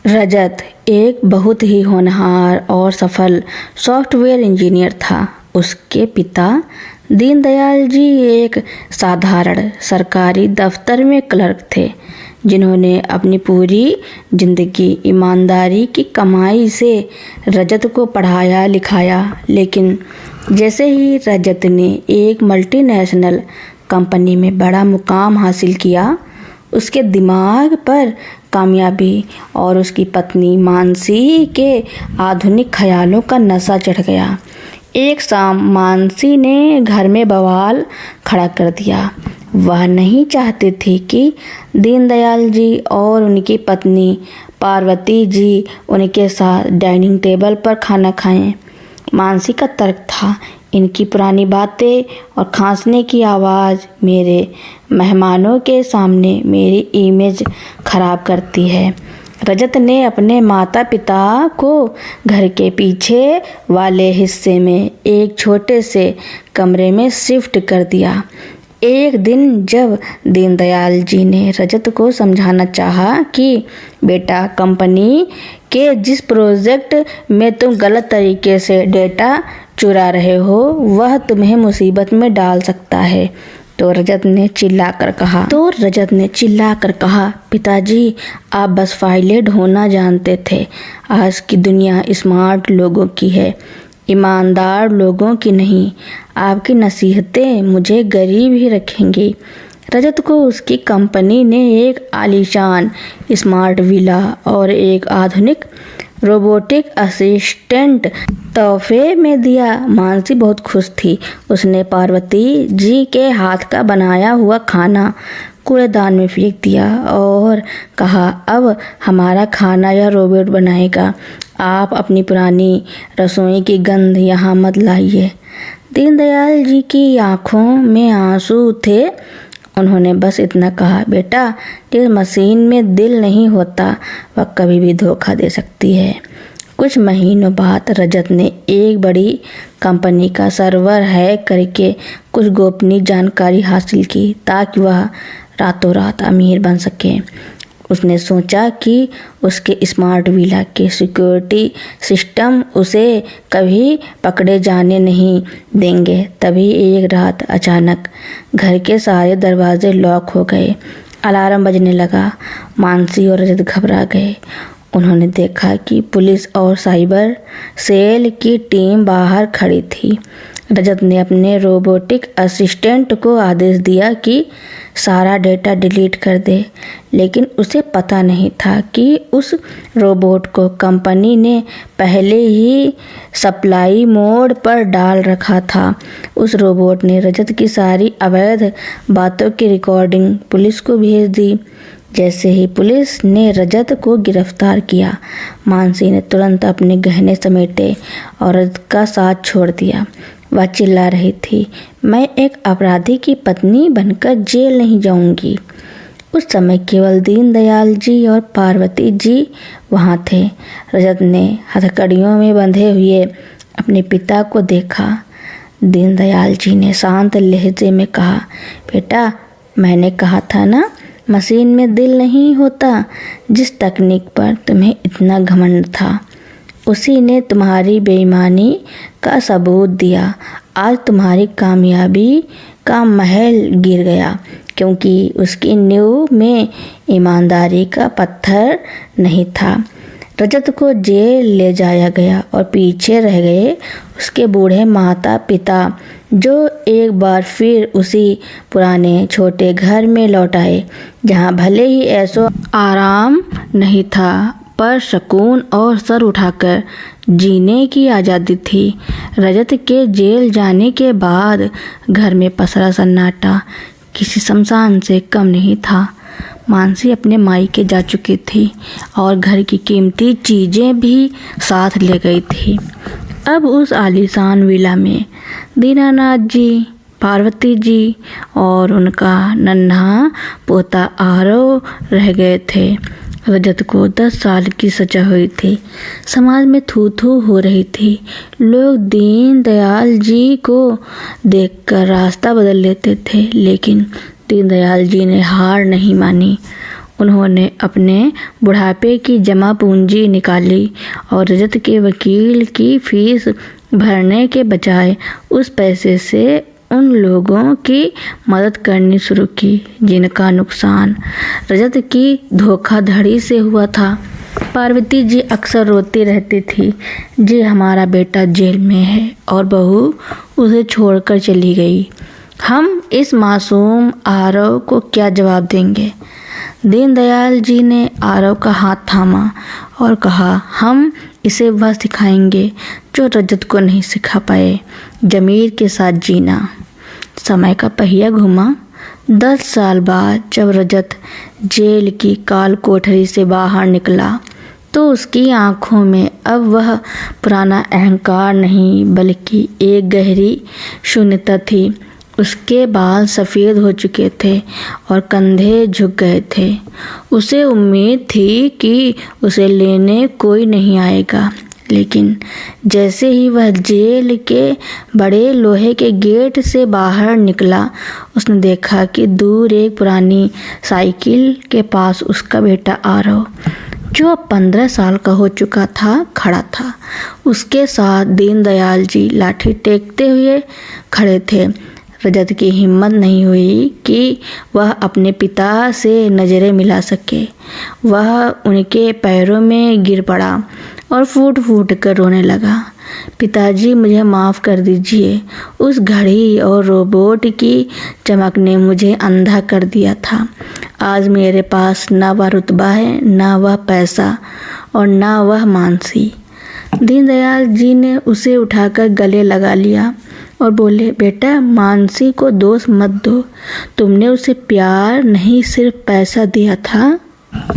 रजत एक बहुत ही होनहार और सफल सॉफ्टवेयर इंजीनियर था। उसके पिता दीनदयाल जी एक साधारण सरकारी दफ्तर में क्लर्क थे, जिन्होंने अपनी पूरी जिंदगी ईमानदारी की कमाई से रजत को पढ़ाया लिखाया। लेकिन जैसे ही रजत ने एक मल्टीनेशनल कंपनी में बड़ा मुकाम हासिल किया, उसके दिमाग पर कामयाबी और उसकी पत्नी मानसी के आधुनिक ख्यालों का नशा चढ़ गया। एक शाम मानसी ने घर में बवाल खड़ा कर दिया। वह नहीं चाहती थी कि दीनदयाल जी और उनकी पत्नी पार्वती जी उनके साथ डाइनिंग टेबल पर खाना खाएं। मानसी का तर्क था, इनकी पुरानी बातें और खांसने की आवाज़ मेरे मेहमानों के सामने मेरी इमेज खराब करती है। रजत ने अपने माता पिता को घर के पीछे वाले हिस्से में एक छोटे से कमरे में शिफ्ट कर दिया। एक दिन जब दीनदयाल जी ने रजत को समझाना चाहा कि बेटा, कंपनी के जिस प्रोजेक्ट में तुम गलत तरीके से डेटा चुरा रहे हो वह तुम्हें मुसीबत में डाल सकता है, तो रजत ने चिल्लाकर कहा, पिताजी, आप बस फाइलें ढूंढना जानते थे। आज की दुनिया स्मार्ट लोगों की है, ईमानदार लोगों की नहीं। आपकी नसीहतें मुझे गरीब ही रखेंगी। रजत को उसकी कंपनी ने एक आलीशान स्मार्ट विला और एक आधुनिक रोबोटिक असिस्टेंट तोहफे में दिया। मानसी बहुत खुश थी। उसने पार्वती जी के हाथ का बनाया हुआ खाना कूड़ेदान में फेंक दिया और कहा, अब हमारा खाना यह रोबोट बनाएगा। आप अपनी पुरानी रसोई की गंध यहाँ मत लाइए। दीनदयाल जी की आंखों में आंसू थे। उन्होंने बस इतना कहा, बेटा, जिस मशीन में दिल नहीं होता वह कभी भी धोखा दे सकती है। कुछ महीनों बाद रजत ने एक बड़ी कंपनी का सर्वर हैक करके कुछ गोपनीय जानकारी हासिल की ताकि वह रातों रात अमीर बन सके। उसने सोचा कि उसके स्मार्ट विला के सिक्योरिटी सिस्टम उसे कभी पकड़े जाने नहीं देंगे। तभी एक रात अचानक घर के सारे दरवाजे लॉक हो गए। अलार्म बजने लगा। मानसी और रजत घबरा गए। उन्होंने देखा कि पुलिस और साइबर सेल की टीम बाहर खड़ी थी। रजत ने अपने रोबोटिक असिस्टेंट को आदेश दिया कि सारा डेटा डिलीट कर दे, लेकिन उसे पता नहीं था कि उस रोबोट को कंपनी ने पहले ही सप्लाई मोड पर डाल रखा था। उस रोबोट ने रजत की सारी अवैध बातों की रिकॉर्डिंग पुलिस को भेज दी। जैसे ही पुलिस ने रजत को गिरफ्तार किया, मानसी ने तुरंत अपने गहने समेटे और रजत का साथ छोड़ दिया। वह चिल्ला रही थी, मैं एक अपराधी की पत्नी बनकर जेल नहीं जाऊंगी। उस समय केवल दीनदयाल जी और पार्वती जी वहाँ थे। रजत ने हथकड़ियों में बंधे हुए अपने पिता को देखा। दीनदयाल जी ने शांत लहजे में कहा, बेटा, मैंने कहा था ना, मशीन में दिल नहीं होता। जिस तकनीक पर तुम्हें इतना घमंड था, उसी ने तुम्हारी बेईमानी का सबूत दिया। आज तुम्हारी कामयाबी का महल गिर गया क्योंकि उसकी नींव में ईमानदारी का पत्थर नहीं था। रजत को जेल ले जाया गया और पीछे रह गए उसके बूढ़े माता पिता, जो एक बार फिर उसी पुराने छोटे घर में लौट आए, जहाँ भले ही ऐसो आराम नहीं था पर सुकून और सर उठाकर जीने की आज़ादी थी। रजत के जेल जाने के बाद घर में पसरा सन्नाटा किसी शमशान से कम नहीं था। मानसी अपने मायके जा चुकी थी और घर की कीमती चीज़ें भी साथ ले गई थी। अब उस आलीशान विला में दीनानाथ जी, पार्वती जी और उनका नन्हा पोता आरव रह गए थे। रजत को 10 साल की सजा हुई थी। समाज में थू थू हो रही थी। लोग दीनदयाल जी को देखकर रास्ता बदल लेते थे, लेकिन दीनदयाल जी ने हार नहीं मानी। उन्होंने अपने बुढ़ापे की जमा पूंजी निकाली और रजत के वकील की फीस भरने के बजाय उस पैसे से उन लोगों की मदद करनी शुरू की जिनका नुकसान रजत की धोखाधड़ी से हुआ था। पार्वती जी अक्सर रोती रहती थी, जी हमारा बेटा जेल में है और बहू उसे छोड़कर चली गई। हम इस मासूम आरव को क्या जवाब देंगे? दीनदयाल जी ने आरव का हाथ थामा और कहा, हम इसे वह सिखाएंगे जो रजत को नहीं सिखा पाए, जमीर के साथ जीना। समय का पहिया घुमा। 10 साल बाद जब रजत जेल की काल कोठरी से बाहर निकला तो उसकी आंखों में अब वह पुराना अहंकार नहीं बल्कि एक गहरी शून्यता थी। उसके बाल सफ़ेद हो चुके थे और कंधे झुक गए थे। उसे उम्मीद थी कि उसे लेने कोई नहीं आएगा, लेकिन जैसे ही वह जेल के बड़े लोहे के गेट से बाहर निकला, उसने देखा कि दूर एक पुरानी साइकिल के पास उसका बेटा आरव, जो अब 15 साल का हो चुका था, खड़ा था। उसके साथ दीनदयाल जी लाठी टेकते हुए खड़े थे। रजत की हिम्मत नहीं हुई कि वह अपने पिता से नज़रें मिला सके। वह उनके पैरों में गिर पड़ा और फूट फूट कर रोने लगा। पिताजी, मुझे माफ़ कर दीजिए। उस घड़ी और रोबोट की चमक ने मुझे अंधा कर दिया था। आज मेरे पास ना वह रुतबा है, ना वह पैसा और ना वह मानसी। दीनदयाल जी ने उसे उठाकर गले लगा लिया और बोले, बेटा, मानसी को दोष मत दो। तुमने उसे प्यार नहीं सिर्फ पैसा दिया था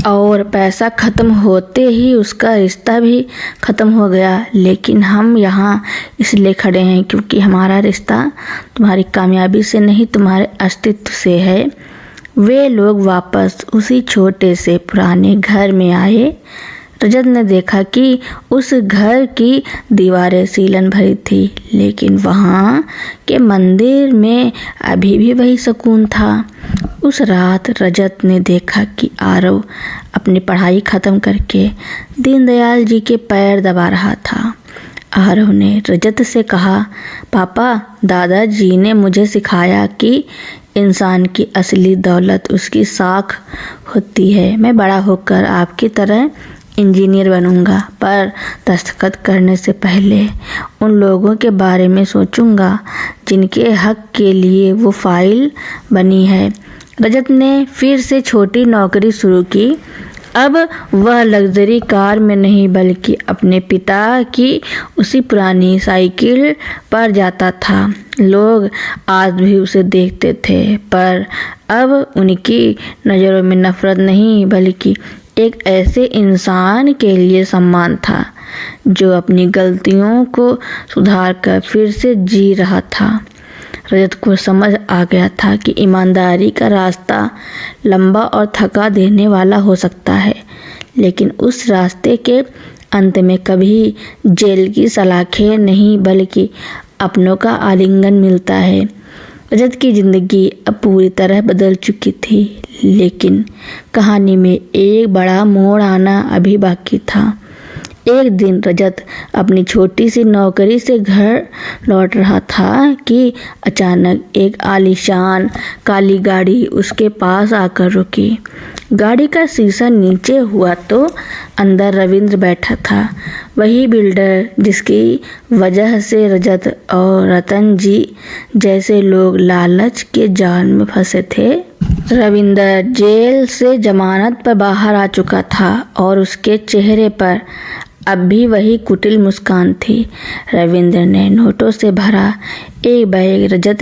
और पैसा ख़त्म होते ही उसका रिश्ता भी ख़त्म हो गया। लेकिन हम यहाँ इसलिए खड़े हैं क्योंकि हमारा रिश्ता तुम्हारी कामयाबी से नहीं, तुम्हारे अस्तित्व से है। वे लोग वापस उसी छोटे से पुराने घर में आए। रजत ने देखा कि उस घर की दीवारें सीलन भरी थी, लेकिन वहाँ के मंदिर में अभी भी वही सुकून था। उस रात रजत ने देखा कि आरव अपनी पढ़ाई ख़त्म करके दीनदयाल जी के पैर दबा रहा था। आरव ने रजत से कहा, पापा, दादाजी ने मुझे सिखाया कि इंसान की असली दौलत उसकी साख होती है। मैं बड़ा होकर आपकी तरह इंजीनियर बनूंगा, पर दस्तखत करने से पहले उन लोगों के बारे में सोचूंगा जिनके हक के लिए वो फाइल बनी है। रजत ने फिर से छोटी नौकरी शुरू की। अब वह लग्जरी कार में नहीं बल्कि अपने पिता की उसी पुरानी साइकिल पर जाता था। लोग आज भी उसे देखते थे, पर अब उनकी नज़रों में नफरत नहीं बल्कि एक ऐसे इंसान के लिए सम्मान था जो अपनी गलतियों को सुधार कर फिर से जी रहा था। रजत को समझ आ गया था कि ईमानदारी का रास्ता लंबा और थका देने वाला हो सकता है, लेकिन उस रास्ते के अंत में कभी जेल की सलाखें नहीं बल्कि अपनों का आलिंगन मिलता है। रजत की ज़िंदगी अब पूरी तरह बदल चुकी थी, लेकिन कहानी में एक बड़ा मोड़ आना अभी बाकी था। एक दिन रजत अपनी छोटी सी नौकरी से घर लौट रहा था कि अचानक एक आलीशान काली गाड़ी उसके पास आकर रुकी। गाड़ी का शीशा नीचे हुआ तो अंदर रविंद्र बैठा था, वही बिल्डर जिसकी वजह से रजत और रतन जी जैसे लोग लालच के जाल में फंसे थे। रविंद्र जेल से जमानत पर बाहर आ चुका था और उसके चेहरे पर अब भी वही कुटिल मुस्कान थी। रविंद्र ने नोटों से भरा एक बैग रजत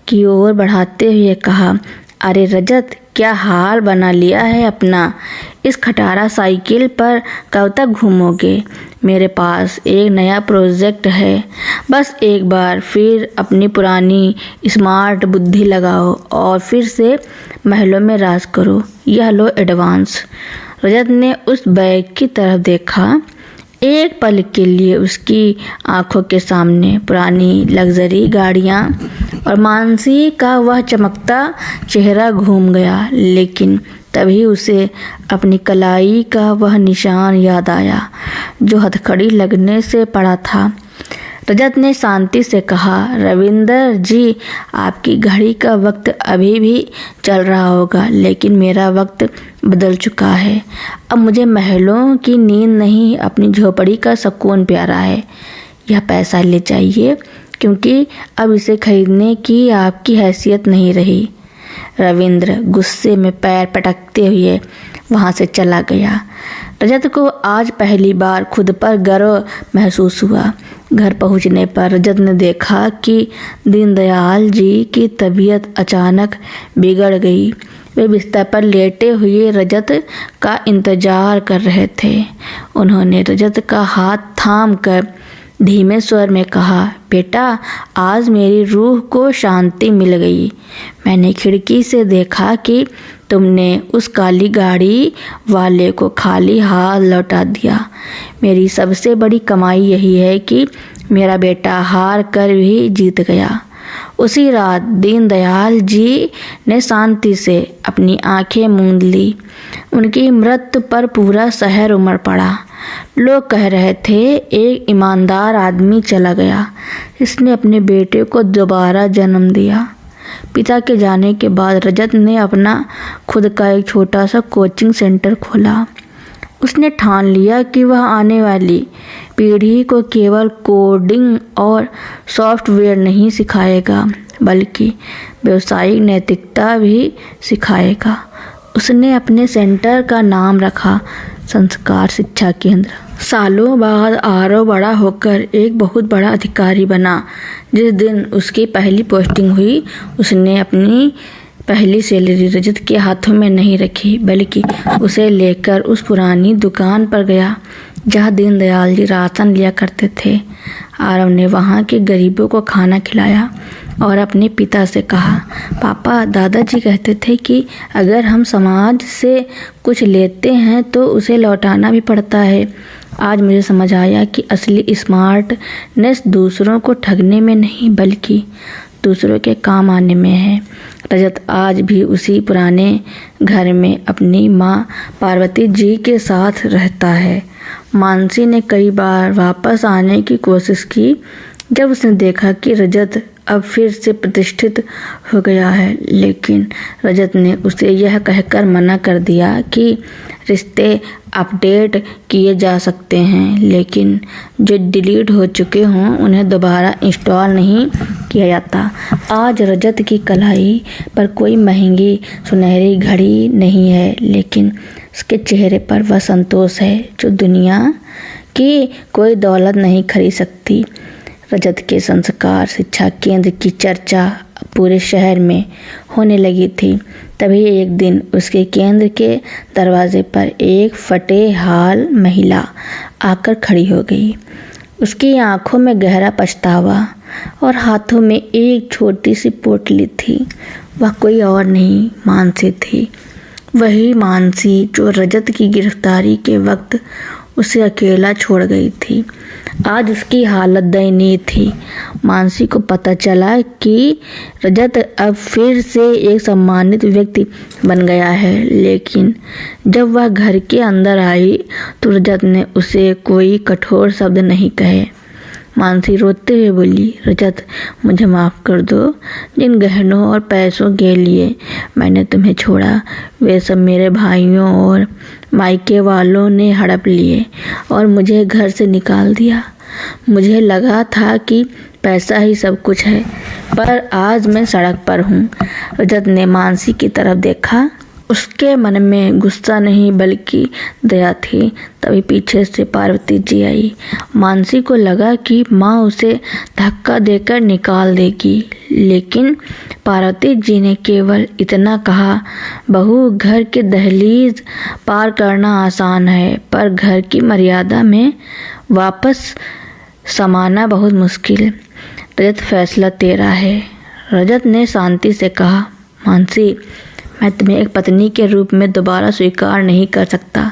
की ओर बढ़ाते हुए कहा, अरे रजत, क्या हाल बना लिया है अपना। इस खटारा साइकिल पर कब तक घूमोगे? मेरे पास एक नया प्रोजेक्ट है, बस एक बार फिर अपनी पुरानी स्मार्ट बुद्धि लगाओ और फिर से महलों में राज करो। यह लो एडवांस। रजत ने उस बैग की तरफ देखा। एक पल के लिए उसकी आंखों के सामने पुरानी लग्जरी गाड़ियाँ और मानसी का वह चमकता चेहरा घूम गया, लेकिन तभी उसे अपनी कलाई का वह निशान याद आया जो हथकड़ी लगने से पड़ा था। रजत ने शांति से कहा, रविंदर जी, आपकी घड़ी का वक्त अभी भी चल रहा होगा, लेकिन मेरा वक्त बदल चुका है। अब मुझे महलों की नींद नहीं, अपनी झोपड़ी का सुकून प्यारा है। यह पैसा ले जाइए, क्योंकि अब इसे खरीदने की आपकी हैसियत नहीं रही। रविंद्र गुस्से में पैर पटकते हुए वहाँ से चला गया। रजत को आज पहली बार खुद पर गर्व महसूस हुआ। घर पहुँचने पर रजत ने देखा कि दीनदयाल जी की तबीयत अचानक बिगड़ गई। वे बिस्तर पर लेटे हुए रजत का इंतजार कर रहे थे। उन्होंने रजत का हाथ थाम कर धीमे स्वर में कहा, बेटा, आज मेरी रूह को शांति मिल गई। मैंने खिड़की से देखा कि तुमने उस काली गाड़ी वाले को खाली हाथ लौटा दिया। मेरी सबसे बड़ी कमाई यही है कि मेरा बेटा हार कर भी जीत गया। उसी रात दीनदयाल जी ने शांति से अपनी आंखें मूंद ली। उनकी मृत्यु पर पूरा शहर उमड़ पड़ा। लोग कह रहे थे, एक ईमानदार आदमी चला गया, इसने अपने बेटे को दोबारा जन्म दिया। पिता के जाने के बाद रजत ने अपना खुद का एक छोटा सा कोचिंग सेंटर खोला। उसने ठान लिया कि वह आने वाली पीढ़ी को केवल कोडिंग और सॉफ्टवेयर नहीं सिखाएगा, बल्कि व्यावसायिक नैतिकता भी सिखाएगा। उसने अपने सेंटर का नाम रखा संस्कार शिक्षा केंद्र। सालों बाद आरव बड़ा होकर एक बहुत बड़ा अधिकारी बना। जिस दिन उसकी पहली पोस्टिंग हुई, उसने अपनी पहली सैलरी रजत के हाथों में नहीं रखी, बल्कि उसे लेकर उस पुरानी दुकान पर गया जहाँ दीनदयाल जी राशन लिया करते थे। आरव ने वहाँ के गरीबों को खाना खिलाया और अपने पिता से कहा, पापा, दादाजी कहते थे कि अगर हम समाज से कुछ लेते हैं तो उसे लौटाना भी पड़ता है। आज मुझे समझ आया कि असली स्मार्टनेस दूसरों को ठगने में नहीं, बल्कि दूसरों के काम आने में है। रजत आज भी उसी पुराने घर में अपनी माँ पार्वती जी के साथ रहता है। मानसी ने कई बार वापस आने की कोशिश की जब उसने देखा कि रजत अब फिर से प्रतिष्ठित हो गया है, लेकिन रजत ने उसे यह कहकर मना कर दिया कि रिश्ते अपडेट किए जा सकते हैं, लेकिन जो डिलीट हो चुके हों उन्हें दोबारा इंस्टॉल नहीं किया जाता। आज रजत की कलाई पर कोई महंगी सुनहरी घड़ी नहीं है, लेकिन उसके चेहरे पर वह संतोष है जो दुनिया की कोई दौलत नहीं खरीद सकती। रजत के संस्कार शिक्षा केंद्र की चर्चा पूरे शहर में होने लगी थी। तभी एक दिन उसके केंद्र के दरवाजे पर एक फटे हाल महिला आकर खड़ी हो गई। उसकी आंखों में गहरा पछतावा और हाथों में एक छोटी सी पोटली थी। वह कोई और नहीं, मानसी थी। वही मानसी जो रजत की गिरफ्तारी के वक्त उसे अकेला छोड़ गई थी। आज उसकी हालत दयनीय थी। मानसी को पता चला कि रजत अब फिर से एक सम्मानित व्यक्ति बन गया है, लेकिन जब वह घर के अंदर आई तो रजत ने उसे कोई कठोर शब्द नहीं कहे। मानसी रोते हुए बोली, रजत, मुझे माफ़ कर दो। जिन गहनों और पैसों के लिए मैंने तुम्हें छोड़ा, वे सब मेरे भाइयों और मायके वालों ने हड़प लिए और मुझे घर से निकाल दिया। मुझे लगा था कि पैसा ही सब कुछ है, पर आज मैं सड़क पर हूँ। रजत ने मानसी की तरफ देखा। उसके मन में गुस्सा नहीं बल्कि दया थी। तभी पीछे से पार्वती जी आई। मानसी को लगा कि माँ उसे धक्का देकर निकाल देगी, लेकिन पार्वती जी ने केवल इतना कहा, बहू, घर के दहलीज पार करना आसान है, पर घर की मर्यादा में वापस समाना बहुत मुश्किल। रजत, फैसला तेरा है। रजत ने शांति से कहा, मानसी, मैं तुम्हें एक पत्नी के रूप में दोबारा स्वीकार नहीं कर सकता,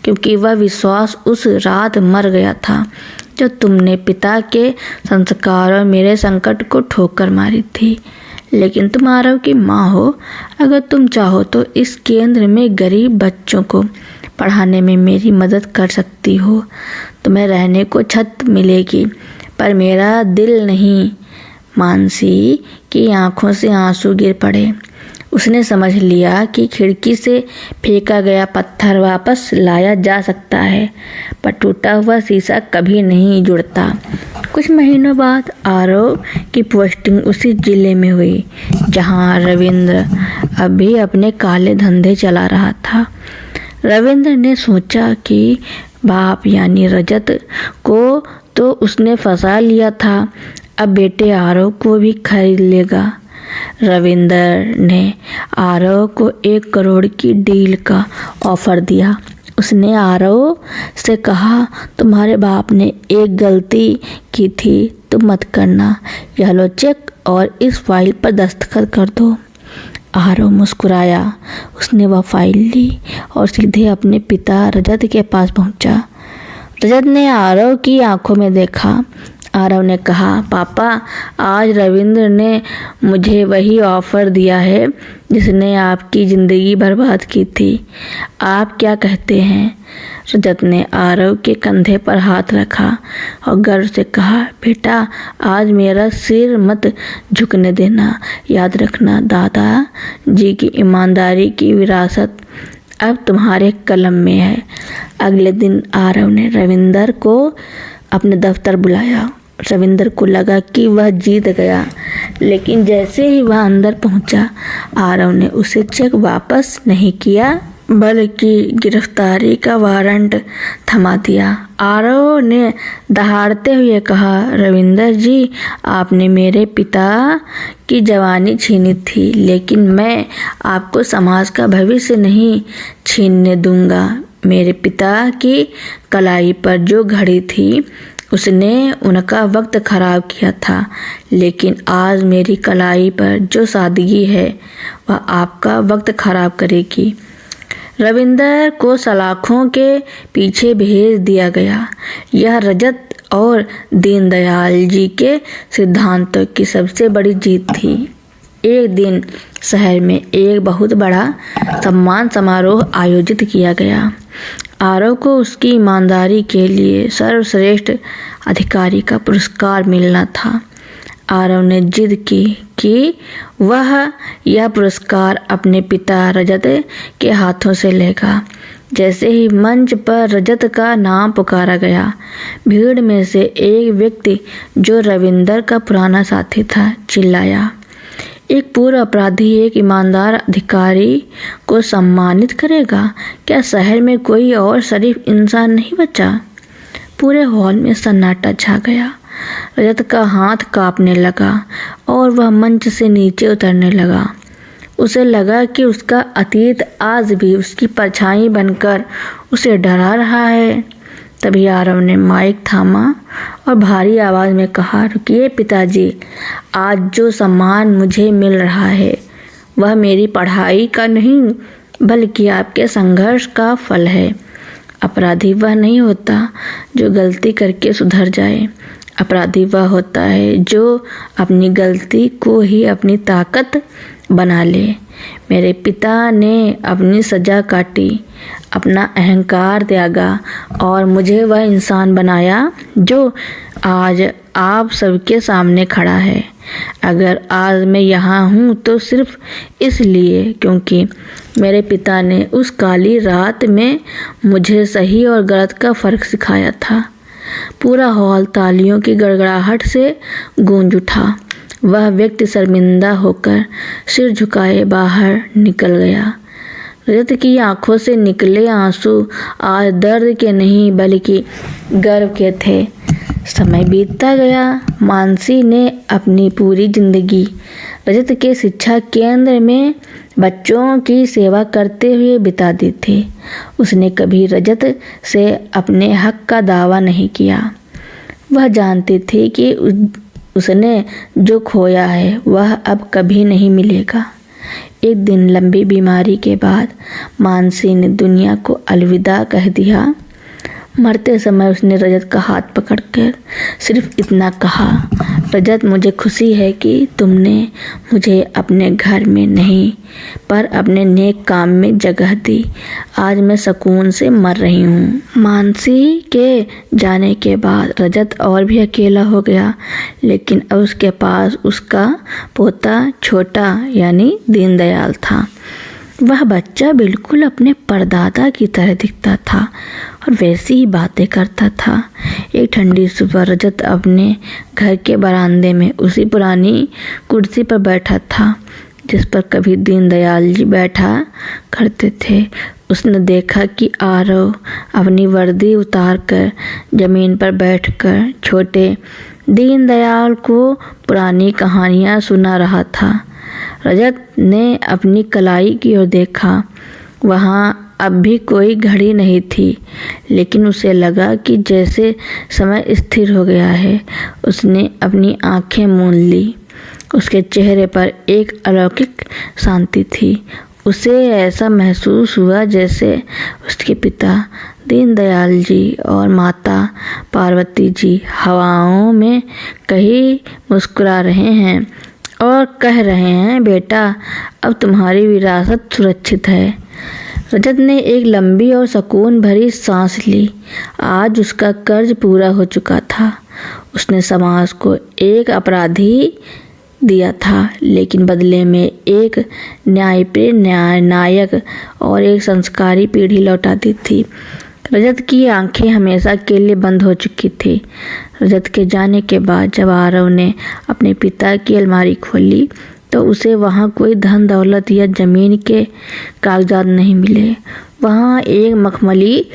क्योंकि वह विश्वास उस रात मर गया था जब तुमने पिता के संस्कार और मेरे संकट को ठोकर मारी थी। लेकिन तुम आरव की माँ हो। अगर तुम चाहो तो इस केंद्र में गरीब बच्चों को पढ़ाने में मेरी मदद कर सकती हो। तुम्हें रहने को छत मिलेगी, पर मेरा दिल नहीं। मानसी की आंखों से आंसू गिर पड़े। उसने समझ लिया कि खिड़की से फेंका गया पत्थर वापस लाया जा सकता है, पर टूटा हुआ शीशा कभी नहीं जुड़ता। कुछ महीनों बाद आरव की पोस्टिंग उसी जिले में हुई जहां रविंद्र अभी अपने काले धंधे चला रहा था। रविंद्र ने सोचा कि बाप यानी रजत को तो उसने फंसा लिया था, अब बेटे आरव को भी खरीद लेगा। रविंद्र ने आरव को 1 करोड़ की डील का ऑफर दिया। उसने आरव से कहा, तुम्हारे बाप ने एक गलती की थी, तुम मत करना। यह लो चेक और इस फाइल पर दस्तखत कर दो। आरव मुस्कुराया। उसने वह फाइल ली और सीधे अपने पिता रजत के पास पहुंचा। रजत ने आरव की आंखों में देखा। आरव ने कहा, पापा, आज रविंद्र ने मुझे वही ऑफर दिया है जिसने आपकी ज़िंदगी बर्बाद की थी। आप क्या कहते हैं? रजत ने आरव के कंधे पर हाथ रखा और गर्व से कहा, बेटा, आज मेरा सिर मत झुकने देना। याद रखना, दादा जी की ईमानदारी की विरासत अब तुम्हारे कलम में है। अगले दिन आरव ने रविंद्र को अपने दफ्तर बुलाया। रविंद्र को लगा कि वह जीत गया, लेकिन जैसे ही वह अंदर पहुंचा, आरव ने उसे चेक वापस नहीं किया, बल्कि गिरफ्तारी का वारंट थमा दिया। आरव ने दहाड़ते हुए कहा, रविंद्र जी, आपने मेरे पिता की जवानी छीनी थी, लेकिन मैं आपको समाज का भविष्य नहीं छीनने दूंगा। मेरे पिता की कलाई पर जो घड़ी थी, उसने उनका वक्त खराब किया था, लेकिन आज मेरी कलाई पर जो सादगी है, वह आपका वक्त खराब करेगी। रविंद्र को सलाखों के पीछे भेज दिया गया। यह रजत और दीनदयाल जी के सिद्धांतों की सबसे बड़ी जीत थी। एक दिन शहर में एक बहुत बड़ा सम्मान समारोह आयोजित किया गया। आरव को उसकी ईमानदारी के लिए सर्वश्रेष्ठ अधिकारी का पुरस्कार मिलना था। आरव ने जिद की कि वह यह पुरस्कार अपने पिता रजत के हाथों से लेगा। जैसे ही मंच पर रजत का नाम पुकारा गया, भीड़ में से एक व्यक्ति, जो रविंद्र का पुराना साथी था, चिल्लाया, एक पूर्व अपराधी एक ईमानदार अधिकारी को सम्मानित करेगा? क्या शहर में कोई और शरीफ इंसान नहीं बचा? पूरे हॉल में सन्नाटा छा गया। रजत का हाथ कांपने लगा और वह मंच से नीचे उतरने लगा। उसे लगा कि उसका अतीत आज भी उसकी परछाई बनकर उसे डरा रहा है। तभी आरव ने माइक थामा और भारी आवाज़ में कहा, रुकिए पिताजी, आज जो सम्मान मुझे मिल रहा है, वह मेरी पढ़ाई का नहीं, बल्कि आपके संघर्ष का फल है। अपराधी वह नहीं होता जो गलती करके सुधर जाए। अपराधी वह होता है जो अपनी गलती को ही अपनी ताकत बना ले। मेरे पिता ने अपनी सज़ा काटी, अपना अहंकार त्यागा और मुझे वह इंसान बनाया जो आज आप सबके सामने खड़ा है। अगर आज मैं यहाँ हूँ तो सिर्फ इसलिए क्योंकि मेरे पिता ने उस काली रात में मुझे सही और गलत का फ़र्क सिखाया था। पूरा हॉल तालियों की गड़गड़ाहट से गूंज उठा। वह व्यक्ति शर्मिंदा होकर सिर झुकाए बाहर निकल गया। रजत की आंखों से निकले आंसू आज दर्द के नहीं बल्कि गर्व के थे। समय बीतता गया। मानसी ने अपनी पूरी जिंदगी रजत के शिक्षा केंद्र में बच्चों की सेवा करते हुए बिता दी थी। उसने कभी रजत से अपने हक का दावा नहीं किया। वह जानती थी कि उसने जो खोया है वह अब कभी नहीं मिलेगा। एक दिन लंबी बीमारी के बाद मानसी ने दुनिया को अलविदा कह दिया। मरते समय उसने रजत का हाथ पकड़कर सिर्फ इतना कहा, रजत मुझे खुशी है कि तुमने मुझे अपने घर में नहीं पर अपने नेक काम में जगह दी। आज मैं सुकून से मर रही हूँ। मानसी के जाने के बाद रजत और भी अकेला हो गया, लेकिन अब उसके पास उसका पोता छोटा यानी दीनदयाल था। वह बच्चा बिल्कुल अपने परदादा की तरह दिखता था और वैसी ही बातें करता था। एक ठंडी सुबह रजत अपने घर के बरामदे में उसी पुरानी कुर्सी पर बैठा था जिस पर कभी दीनदयाल जी बैठा करते थे। उसने देखा कि आरव अपनी वर्दी उतारकर जमीन पर बैठकर छोटे दीनदयाल को पुरानी कहानियाँ सुना रहा था। रजत ने अपनी कलाई की ओर देखा। वहाँ अब भी कोई घड़ी नहीं थी, लेकिन उसे लगा कि जैसे समय स्थिर हो गया है। उसने अपनी आंखें मूंद ली। उसके चेहरे पर एक अलौकिक शांति थी। उसे ऐसा महसूस हुआ जैसे उसके पिता दीनदयाल जी और माता पार्वती जी हवाओं में कहीं मुस्कुरा रहे हैं और कह रहे हैं, बेटा अब तुम्हारी विरासत सुरक्षित है। रजत ने एक लंबी और सुकून भरी सांस ली। आज उसका कर्ज पूरा हो चुका था। उसने समाज को एक अपराधी दिया था, लेकिन बदले में एक न्यायप्रिय नायक और एक संस्कारी पीढ़ी लौटा दी थी। रजत की आंखें हमेशा के लिए बंद हो चुकी थी। रजत के जाने के बाद जब आरव ने अपने पिता की अलमारी खोली तो उसे वहाँ कोई धन दौलत या जमीन के कागजात नहीं मिले। वहाँ एक मखमली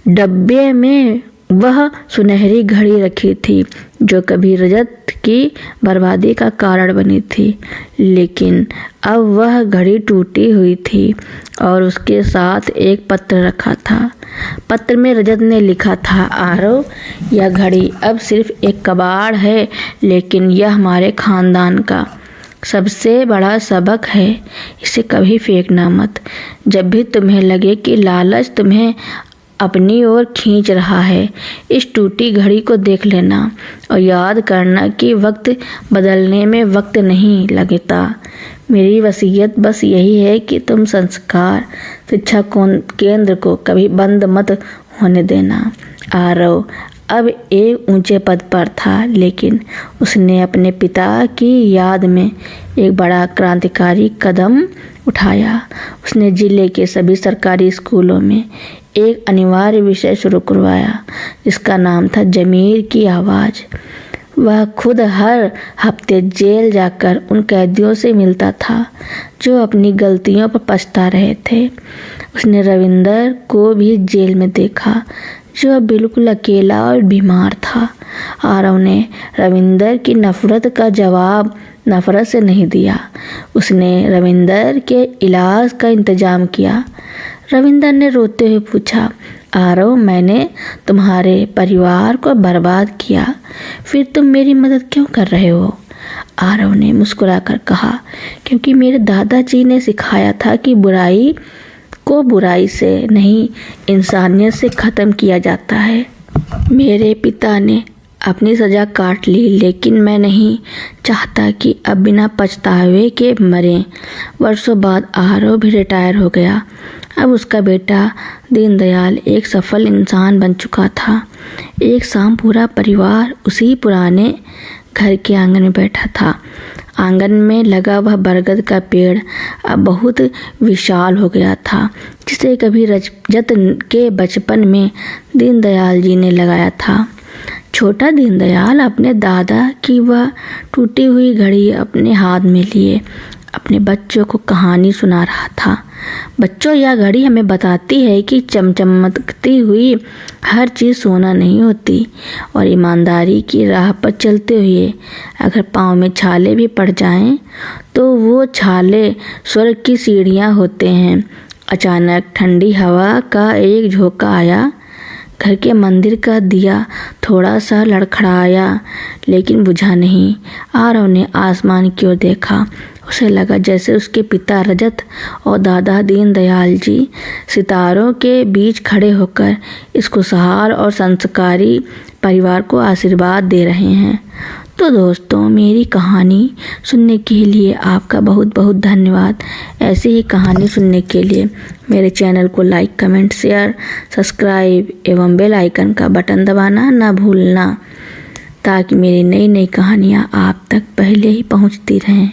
डब्बे में वह सुनहरी घड़ी रखी थी जो कभी रजत की बर्बादी का कारण बनी थी, लेकिन अब वह घड़ी टूटी हुई थी और उसके साथ एक पत्र रखा था। पत्र में रजत ने लिखा था, आरव यह घड़ी अब सिर्फ एक कबाड़ है, लेकिन यह हमारे खानदान का सबसे बड़ा सबक है। इसे कभी फेंकना मत। जब भी तुम्हें लगे कि लालच तुम्हें अपनी ओर खींच रहा है, इस टूटी घड़ी को देख लेना और याद करना कि वक्त बदलने में वक्त नहीं लगता। मेरी वसीयत बस यही है कि तुम संस्कार शिक्षा केंद्र को कभी बंद मत होने देना। आरव अब एक ऊंचे पद पर था, लेकिन उसने अपने पिता की याद में एक बड़ा क्रांतिकारी कदम उठाया। उसने जिले के सभी सरकारी स्कूलों में एक अनिवार्य विषय शुरू करवाया जिसका नाम था जमीर की आवाज़। वह खुद हर हफ्ते जेल जाकर उन कैदियों से मिलता था जो अपनी गलतियों पर पछता रहे थे। उसने रविंदर को भी जेल में देखा जो अब बिल्कुल अकेला और बीमार था। आरव ने रविंदर की नफरत का जवाब नफरत से नहीं दिया। उसने रविंदर के इलाज का इंतजाम किया। रविंदर ने रोते हुए पूछा, आरव मैंने तुम्हारे परिवार को बर्बाद किया, फिर तुम मेरी मदद क्यों कर रहे हो? आरव ने मुस्कुराकर कहा, क्योंकि मेरे दादाजी ने सिखाया था कि बुराई को बुराई से नहीं इंसानियत से ख़त्म किया जाता है। मेरे पिता ने अपनी सज़ा काट ली, लेकिन मैं नहीं चाहता कि अब बिना पछतावे के मरें। वर्षों बाद आरव भी रिटायर हो गया। अब उसका बेटा दीनदयाल एक सफल इंसान बन चुका था। एक शाम पूरा परिवार उसी पुराने घर के आंगन में बैठा था। आंगन में लगा वह बरगद का पेड़ अब बहुत विशाल हो गया था, जिसे कभी रजत के बचपन में दीनदयाल जी ने लगाया था। छोटा दीनदयाल अपने दादा की वह टूटी हुई घड़ी अपने हाथ में लिए अपने बच्चों को कहानी सुना रहा था। बच्चों, यह घड़ी हमें बताती है कि चमचमकती हुई हर चीज़ सोना नहीं होती और ईमानदारी की राह पर चलते हुए अगर पाँव में छाले भी पड़ जाएं तो वो छाले स्वर्ग की सीढ़ियाँ होते हैं। अचानक ठंडी हवा का एक झोंका आया। घर के मंदिर का दिया थोड़ा सा लड़खड़ाया, लेकिन बुझा नहीं। आरव ने आसमान की ओर देखा। उसे लगा जैसे उसके पिता रजत और दादा दीनदयाल जी सितारों के बीच खड़े होकर इस खुशहाल और संस्कारी परिवार को आशीर्वाद दे रहे हैं। तो दोस्तों, मेरी कहानी सुनने के लिए आपका बहुत बहुत धन्यवाद। ऐसे ही कहानी सुनने के लिए मेरे चैनल को लाइक, कमेंट, शेयर, सब्सक्राइब एवं बेल आइकन का बटन दबाना ना भूलना, ताकि मेरी नई नई कहानियाँ आप तक पहले ही पहुँचती रहें।